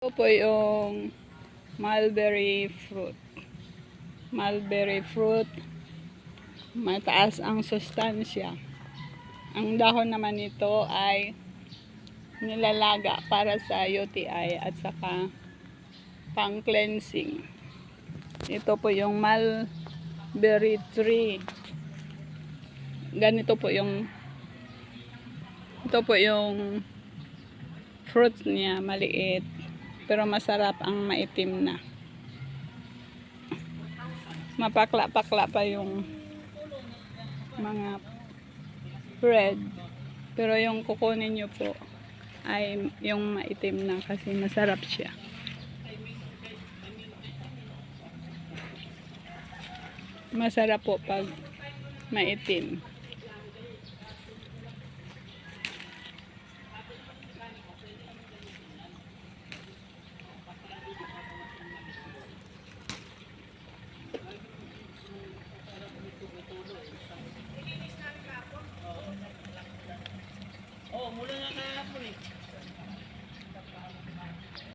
Ito po yung mulberry fruit. Mulberry fruit, mataas ang sustansya. Ang dahon naman nito ay nilalaga para sa UTI at saka pang cleansing. Ito po yung mulberry tree. Ganito po yung fruit niya, maliit pero masarap, ang maitim na. Mapakla-pakla pa yung mga red. Pero yung kukunin nyo po ay yung maitim na kasi masarap siya. Masarap po pag maitim. Oh, mula na kahapon eh.